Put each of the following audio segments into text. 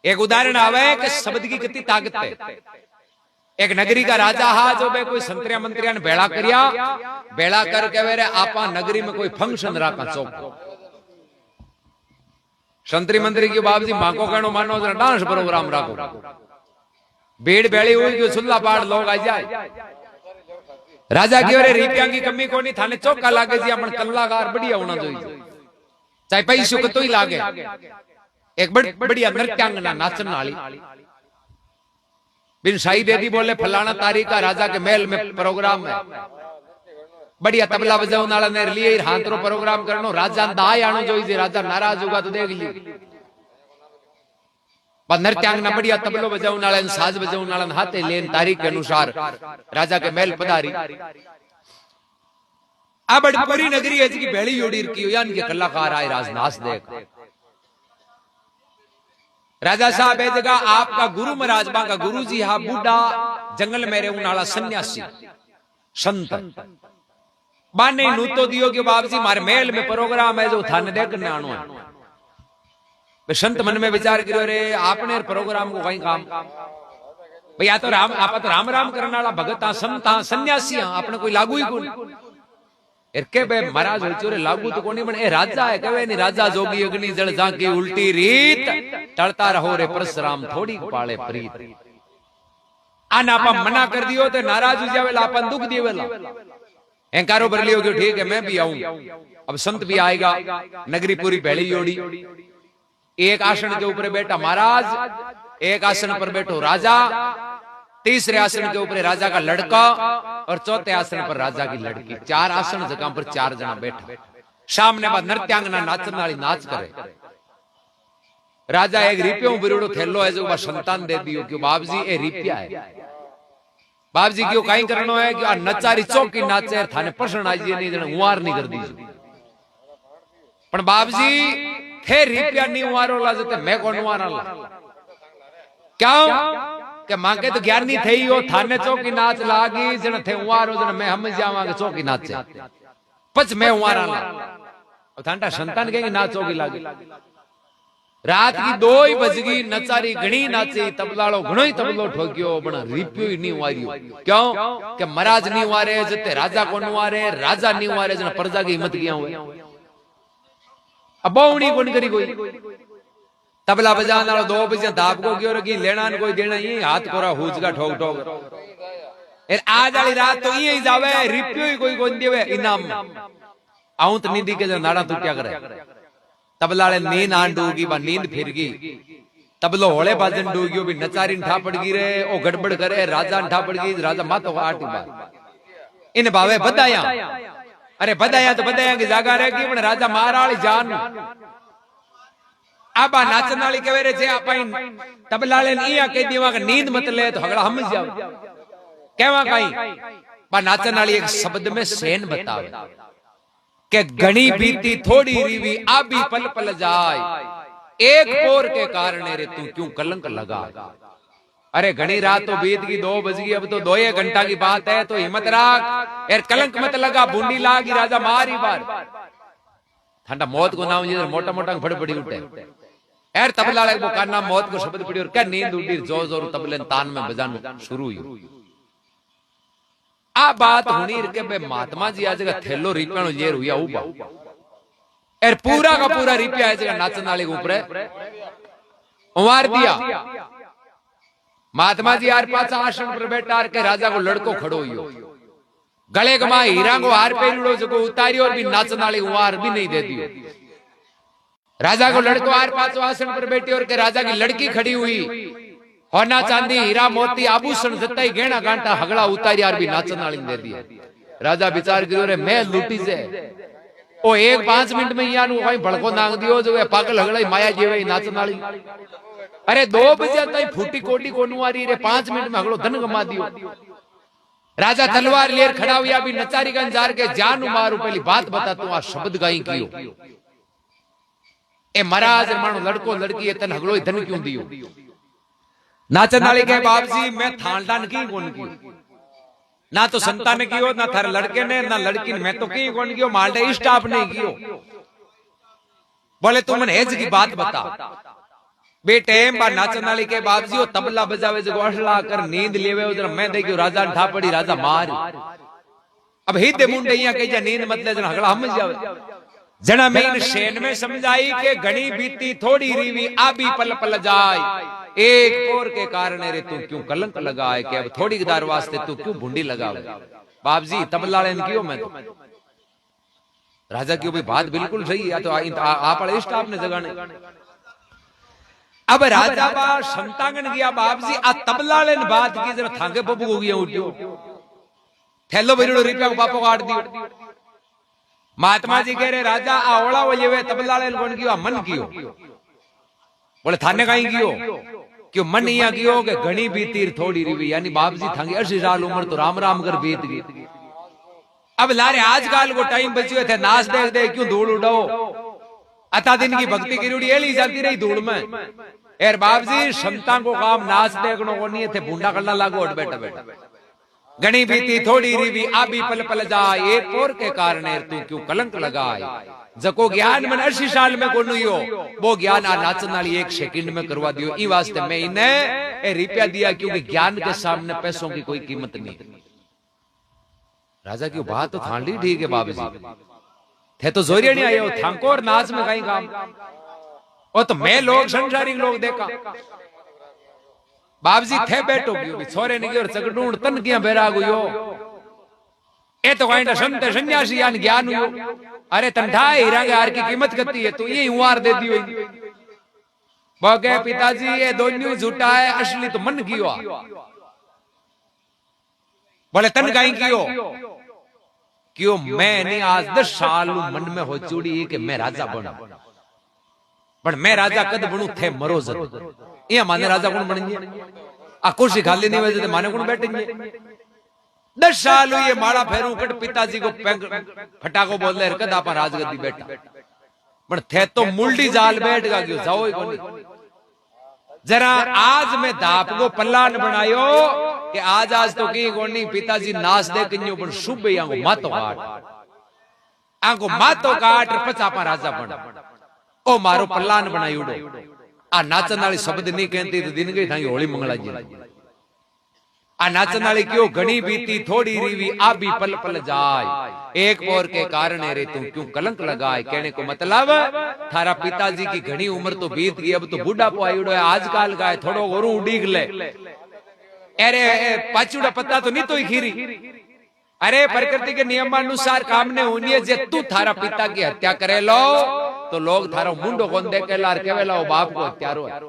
एक उदाहरण आवे कि शब्द की कितनी ताकत है। एक नगरी का राजा हा जो बे कोई संतरिया मंत्रिया ने भेड़ा करिया, भेड़ा करके वे आपा नगरी में कोई फंक्शन राखा चौक संतरी मंत्री की बाप जी मां को कहनो मानो डांस प्रोग्राम राखो, भीड़ भेड़ी हुई कि सुल्ला पाड़ लोग आ जाए। राजा की अरे रुपया की कमी को नहीं थाने चौका लागे जी अपन कलाकार बढ़िया होना चाहिए, चाहे पैसों को तो ही लागे। एक बढ़िया नृत्यांगना नाचन वाली बिन शाही दे दी बोले फलाना तारीख का राजा के महल में प्रोग्राम है, बढ़िया तबला बजाने वाला ने लिए हाथरो प्रोग्राम करनो, राजा दाय आनो जोईजे, राजा नाराज होगा तो देख ली। नृत्यांगना बढ़िया तबलो बजाने वाला साज बजाने वाला हाथे लेन तारीख के अनुसार राजा के महल पधारी। अब पूरी नगरी है की भेड़ी जोड़ी की यानी कि कलाकार आए राजनाथ देख। राजा साहब एक जगह आपका गुरु महाराज का गुरु जी हा बूढ़ा जंगल में रहने वाला सन्यासी संत बाने नू तो दियो कि बाप जी मारे महल में प्रोग्राम है जो थाने देखने आनो है। संत मन में विचार करो रे आपने प्रोग्राम को कहीं काम भैया तो राम आप तो राम राम करने वाला भगत संत सन्यासी आपने कोई लागू ही कोई के बे महाराज चोरे लागू तो कोनी बने राजा है कवे नहीं राजा जोगी अग्नि जल जाके उल्टी रीत टलता रहो रे परशुराम थोड़ी पाले प्रीत। आना आप मना कर दियो तो नाराज हो जावेला अपन दुख देवेला एंकारो भर लियो कि ठीक है मैं भी आऊं। अब संत भी आएगा, नगरी पूरी भेड़ी जोड़ी, एक आसन के ऊपर बैठा महाराज, एक आसन पर बैठो राजा, तीसरे आसन के ऊपर राजा का लड़का और चौथे आसन पर राजा की लड़की, चार आसन जगह पर चार जना बैठा। सामने बाद नृत्यांगना नाचन वाली नाच करे। राजा एक रिपियों बिरुड़ो थैलो है जो संतान दे दियो कि बाप जी ए रिपिया है, बाप जी क्यों कहीं करनो है कि नचारी चौकी नाचे थाने पसंद आइए नहीं जने उवार नहीं कर दीजिए। पण बाप जी थे रिपिया नहीं उवारो ला जते मैं कौन उवारा ला क्यों के मांगे तो ज्ञान नहीं थे हो थाने चौकी नाच लागी जने थे उवारो जने मैं हम जावा के चौकी नाचे पच मैं उवारा ला और थांटा संतान कहेंगे नाच चौकी लागी। रात की 2 ही बजगी नचारी घणी नाची, तबलाड़ो घणो ही तबलो ठोक्यो पण रिपियो ही नहीं उवारियो क्यों के महाराज नहीं उवारे जते राजा को उवारे, राजा नहीं उवारे जने प्रजा की हिम्मत किया हुए। अब बहुणी कौन करी कोई तबला बजाने वाला 2 बजे दाप को क्यों रखी लेना न कोई देना ही हाथ कोरा हुजगा ठोक ठोक आज वाली रात तो ये ही जावे रिपियो ही कोई कौन देवे इनाम आऊं तो नींदी के नाड़ा तू क्या करे। तबलाड़े नींद आन डूगी बा नींद फिर गई, तबलो होले बाजन डूगियो भी नचारी ठा पड़ गई रे ओ गड़बड़ करे राजा ठा पड़ गई राजा मातो आटी बार इन भावे बधाया अरे बधाया तो बधाया की जागा रहेगी पण राजा महाराज जान आबा नाचन वाली कहे रे छे आपा तबलाड़े इया कह दीवा के नींद मत ले तो हगड़ा हम जाओ कहवा कहीं बा नाचन वाली एक शब्द में सेन बतावे के घनी बीती थोड़ी रीवी आबी पल पल जाए, एक पोर के कारण रे तू क्यों कलंक लगा। अरे घनी रात तो बीत गई 2 बज गई अब तो 2 घंटा की बात है तो हिम्मत रख यार कलंक मत लगा बूंदी लागी राजा मारी बार ठंडा मौत को नाम ये मोटा मोटा फड़फड़ी उठे यार तबला वो का नाम मौत को शब्द पड़ी और क्या नींद उठी जोर जोर तबले तान में बजाना शुरू हुई। आ बात होनी के बे महात्मा जी आज जगह थेलो रिपिया ये हुआ उबा यार पूरा का पूरा रिपिया है जगह नाचन वाले के ऊपर उमार दिया। महात्मा जी यार पाचा आसन पर बैठा के राजा को लड़को खड़ो हुई गले गमा हीरा को हार पहनो जो उतारियो और भी नाचन वाली उमार भी नहीं दे दियो। राजा को लड़को हार पाचो आसन पर बैठी और के राजा की लड़की खड़ी हुई होना चांदी हीरा मोती आभूषण जता ही गहना गांटा हगड़ा उतारी यार भी नाचन वाली दे दी। राजा विचार करो रे मैं लूटी से ओ 1-5 मिनट में यार कोई भड़को नांग दियो जो पागल हगड़ा माया जेवे नाचन वाली। अरे 2 बजे तई फूटी कोटी कोनुवारी रे 5 मिनट में हगड़ो धन गमा दियो। राजा तलवार लेर खड़ा हुआ भी नचारी गंज जार के जान मारू पहली बात बता तू आ शब्द गाई कियो ए महाराज मानो लड़को लड़की ए तन हगड़ो धन क्यों दियो। नाचन वाली के बाप जी मैं थानदान की कौन की ना तो संता ने कियो ना थारे लड़के ने ना लड़की ने मैं तो की कौन कियो मालडे स्टाफ ने कियो। बोले तू मन हेज की बात बता बेटेम बा नाचन वाली के बाप जी वो तबला बजावे जो अशला कर नींद लेवे उधर मैं देखियो राजा ठा पड़ी राजा मार अब हिते मुंडे यहाँ कही जा नींद मतलब जना हगड़ा हम जावे जना में इन शेन में समझाई के घनी बीती थोड़ी रीवी आबी पल पल जाए एक और के कारण रे तू क्यों कलंक लगाए के अब थोड़ी गदार वास्ते तू क्यों भुंडी लगावे बाप जी तबला लेन क्यों मैं तो राजा की भाई बात बिल्कुल सही है तो आप इष्ट आपने जगाने अब राजा बा संतांगन गया बाप जी आ तबला लेन बात की जरा थांगे बबू हो गया उठियो थैलो भरीड़ो रुपया को बापो काट दियो महात्मा जी कह रहे राजा आवड़ा वो ये तबला लेन कौन कियो मन कियो बोले थाने कहीं कियो क्यों मन यहाँ कियो के घनी बीतीर थोड़ी रिवी यानी बाप जी थांगे 80 साल उम्र तो राम राम कर बीत गई अब लारे आजकल को टाइम बचे थे नाच देख दे क्यों धूल उड़ाओ अता दिन की भक्ति की रूढ़ी एली जाती रही धूल में एर बाप जी संता को काम नाच देखनो को नहीं थे बूंदा करना लागो बैठा बैठा घनी बीती थोड़ी रीवी आबी पल पल जाए एक और के कारण तू क्यों कलंक लगाए जको ज्ञान मन 80 साल में को नहीं हो वो ज्ञान आ नाचन वाली 1 सेकंड में करवा दियो ई वास्ते मैं इन्हें रुपया दिया क्योंकि ज्ञान के सामने पैसों की कोई कीमत नहीं। राजा की बात तो थांडी ठीक है बाबू जी थे तो जोरिया नहीं आयो थांको और नाच में कहीं काम और तो मैं लोग संसारिक लोग देखा बाप जी थे बैठो क्यों छोरे ने और चकड़ूण तन किया बेरा गुयो ए तो कहीं संत सन्यासी यान ज्ञान हुयो अरे तंठा हीरा के हार की कीमत कितनी है तू ये उवार दे दियो बोगे पिताजी ये दोन्यू झूठा है असली तो मन कियो बोले तन कहीं कियो क्यों मैं नहीं आज 10 साल मन में हो चुड़ी कि मैं राजा बना पर मैं राजा कद बनू थे मरो जद ये माने राजा कौन बनेंगे आ कुर्सी खाली नहीं वजह माने कौन बैठेंगे 10 साल ये माड़ा फेरू कट पिताजी को फटाको बोल रहे कद आप राजगद्दी बैठा पर थे तो मुल्डी जाल बैठ गा क्यों जाओ ही कोनी जरा आज मैं दाप को पल्लान बनायो कि आज तो की कोनी पिताजी नाच दे कन्यो पर शुभ यांगो मातो काट आंगो मातो काट पचापा राजा बन ओ मारो पल्लान बनायुडो आ नाचन वाली शब्द नहीं कहती तो दिन गई थाई होली मंगला जी आ नाचन वाली क्यों घनी बीती थोड़ी रीवी आबी पल पल जाए एक और के कारण रे तू क्यों कलंक लगाए कहने को मतलब थारा पिताजी की घनी उम्र तो बीत गई अब तो बूढ़ा पायुडो है आजकल का थोड़ो और उड़ीक ले अरे पाचुड़ा पत्ता तो नहीं तो ही खीरी अरे प्रकृति के नियमानुसार काम ने होनी है जे तू थारा पिता की हत्या करे लो तो लोग थारा मुंडो कौन देखे लार केवेला वो बाप को हत्यारो है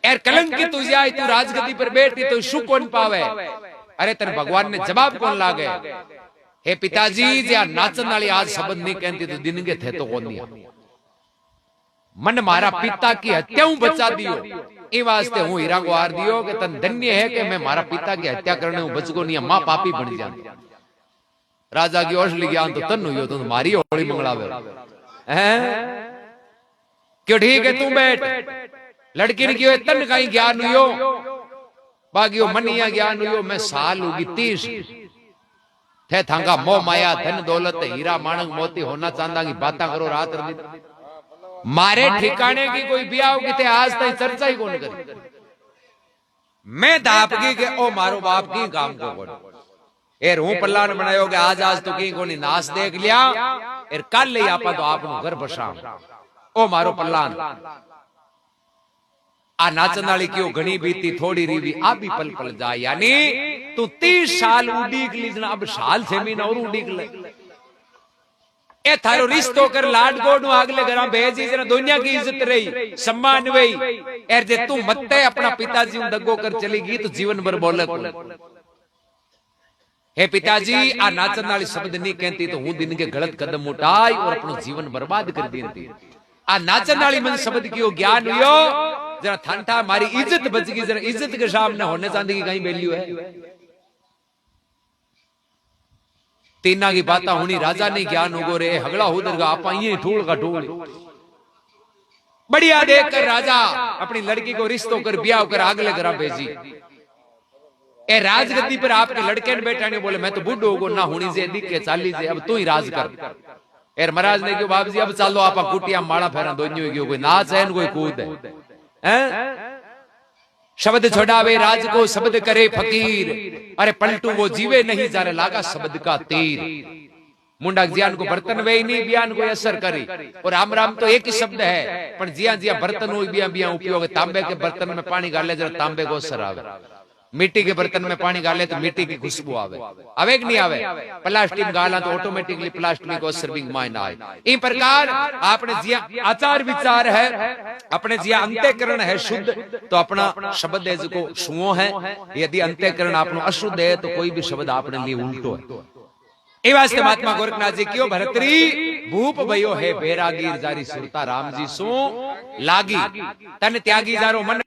एर कलंक की तुझे आई तू राजगद्दी पर बैठी तो शु कौन पावे अरे तेरे भगवान ने जवाब कौन लागे हे पिताजी जे नाचन वाली आज शब्द नहीं कहती तो दिन के थे तो कौन दिया मन मारा पिता की हत्या बचा दियो ए वास्ते हूं हीरा को हार दियो कि तन धन्य है कि मैं मारा पिता की हत्या करने हूं बच को नहीं मां पापी बन जा राजा की औषधि ज्ञान तो तन हुई तो मारी होली मंगलावे क्यों ठीक है तू बैठ लड़की ने क्यों तन कहीं ज्ञान हुई बागियो मनिया ज्ञान हुई मैं साल होगी 30 थे थांगा मोह माया धन दौलत हीरा माणक मोती होना चांदा की बातें करो रात मारे ठिकाने की कोई ब्याह की थे आज तक चर्चा ही कौन करी मैं दापगी के ओ मारो बाप की काम को करो एर हूं पल्लान बनायो कि आज तो की कोनी नाच देख लिया एर कल ले आपा तो आपनो घर बसाम ओ मारो पल्लान आ नाचन वाली क्यों घनी बीती थोड़ी रीवी आबी पल पल जाए यानी तू 30 साल उड़ीक लीजना अब साल 6 महीना और उड़ीक ले ए थारो रिश्तो कर लाड गोड आगले घर भेजी जरा दुनिया की इज्जत रही सम्मान वही एर जे तू मत्ते अपना पिताजी दगो कर चली गई तो जीवन भर बोले हे पिताजी आ नाचन वाली शब्द नहीं कहती तो हूं दिन के गलत कदम उठाई और अपना जीवन बर्बाद कर दी आ नाचन वाली मन शब्द की ज्ञान हुयो जरा ठंडा मारी इज्जत बच गई जरा इज्जत के सामने होने चांदी की कहीं वैल्यू है तीना की बात होनी राजा ने ज्ञान उगो रे हगड़ा उधर का आपा ये ठूल का ठूल बढ़िया देख कर राजा अपनी लड़की को रिश्तों कर ब्याह कर अगले घर भेजी ए राजगद्दी पर आपके लड़के ने बैठा ने बोले मैं तो बुढ़ होगो ना होनी से दिखे चाली से अब तू ही राज कर एर महाराज ने क्यों बाप जी अब चलो आपा कुटिया माड़ा फेरा दोन्यो क्यों कोई नाच है कोई कूद है शब्द छोड़ावे राज को शब्द करे फकीर, अरे पलटू वो जीवे नहीं जारे लागा शब्द का तीर। मुंडा ज्ञान को बर्तन वे नहीं बयान को असर करी, और राम राम तो एक ही शब्द है, पर जिया जिया बर्तन हो बिया बिया उपयोग। तांबे के बर्तन में पानी गाले जरा तांबे को असर आवे, मिट्टी के बर्तन में पानी गाले तो मिट्टी की खुशबू आवे, आवे कि नहीं आवे। प्लास्टिक गाला तो ऑटोमेटिकली प्लास्टिक को सर्विंग माइन आए। इस प्रकार आपने जिया आचार विचार है, अपने जिया अंतःकरण है शुद्ध, तो अपना शब्द है जो सुओ है। यदि अंतःकरण आपनो अशुद्ध है तो कोई भी शब्द आपने लिए उल्टो है। ए वास्ते महात्मा गोरखनाथ जी क्यों भरतरी भूप भयो है बैरागीर जारी सुरता राम जी सो लागी, तन त्यागी जारो मन